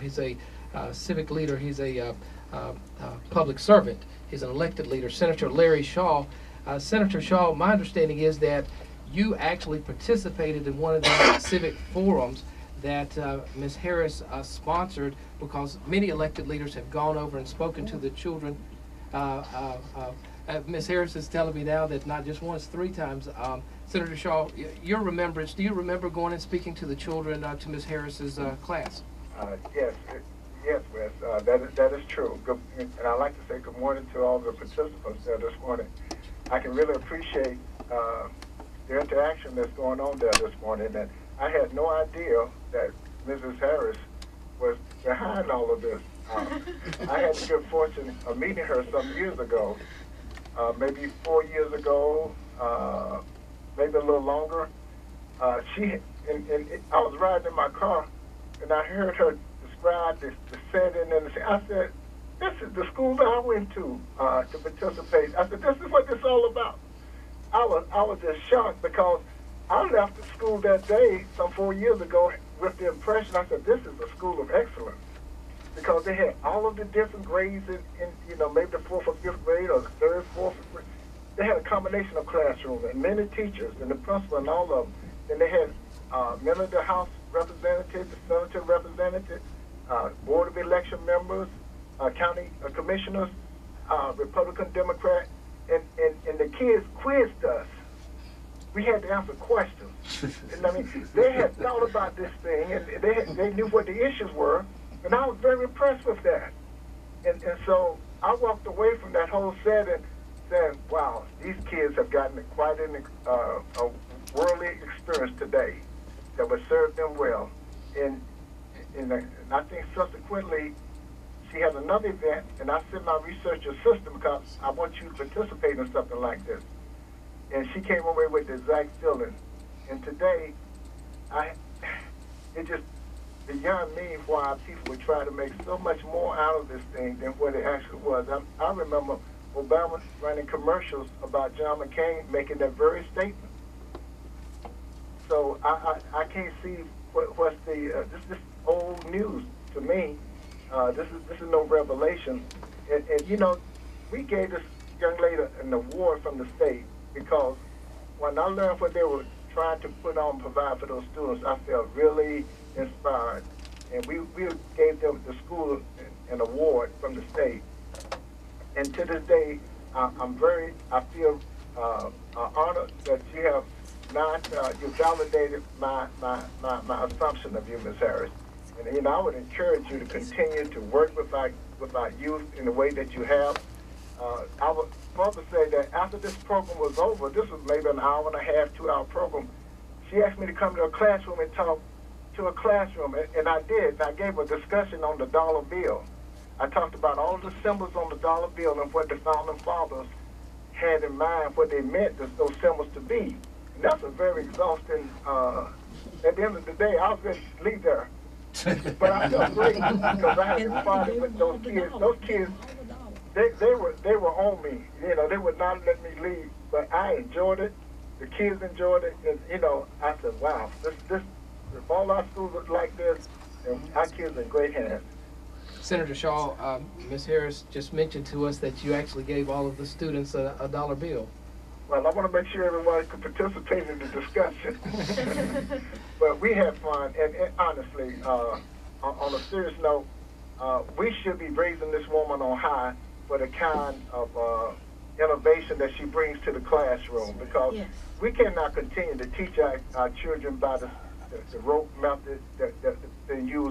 He's a civic leader. He's a public servant. He's an elected leader, Senator Larry Shaw. Senator Shaw, my understanding is that you actually participated in one of the civic forums that Ms. Harris sponsored, because many elected leaders have gone over and spoken to the children. Ms. Harris is telling me now that not just once, 3 times. Senator Shaw, your remembrance, do you remember going and speaking to the children, to Ms. Harris's class? Yes, Wes, that is true. And I'd like to say good morning to all the participants there this morning. I can really appreciate the interaction that's going on there this morning. And I had no idea that Mrs. Harris was behind all of this. I had the good fortune of meeting her some years ago, maybe 4 years ago, maybe a little longer. I was riding in my car, and I heard her describe the setting, and I said, "This is the school that I went to participate." I said, "This is what this is all about." I was just shocked, because I left the school that day some 4 years ago with the impression, I said, this is a school of excellence, because they had all of the different grades in maybe the 4th or 5th grade, or the 3rd, 4th grade. They had a combination of classrooms and many teachers and the principal and all of them. And they had members of the House representatives, the senator representatives, board of election members, county commissioners, Republican, Democrat, and the kids quizzed us. We had to answer questions. And I mean, they had thought about this thing, and they knew what the issues were, and I was very impressed with that. And so I walked away from that whole setting saying, wow, these kids have gotten quite a worldly experience today that would serve them well. And I think subsequently, she has another event, and I sent my research assistant, because I want you to participate in something like this. And she came away with the exact feeling. And today, it just beyond me why people would try to make so much more out of this thing than what it actually was. I remember Obama running commercials about John McCain making that very statement. So I can't see what's the this old news to me. This is no revelation. And we gave this young lady an award from the state, because when I learned what they were trying to provide for those students, I felt really inspired. And we gave them, the school, an award from the state. And to this day, I feel honored that you have you validated my assumption of you, Ms. Harris. And I would encourage you to continue to work with our youth in the way that you have. I would further say that after this program was over, this was maybe an hour and a half, 2-hour program, she asked me to come to a classroom and talk to a classroom, and I did. I gave a discussion on the dollar bill. I talked about all the symbols on the dollar bill and what the founding fathers had in mind, what they meant those symbols to be. And that's a very exhausting, at the end of the day, I was ready to leave there. But I felt great, because I had to fight with those kids. Those kids, they were on me. They would not let me leave. But I enjoyed it. The kids enjoyed it. And, I said, wow, if all our schools look like this, then our kids are in great hands. Senator Shaw, Ms. Harris just mentioned to us that you actually gave all of the students a dollar bill. Well, I want to make sure everybody could participate in the discussion. But we had fun, and honestly, on a serious note, we should be raising this woman on high for the kind of innovation that she brings to the classroom, because we cannot continue to teach our children by the rote method that they use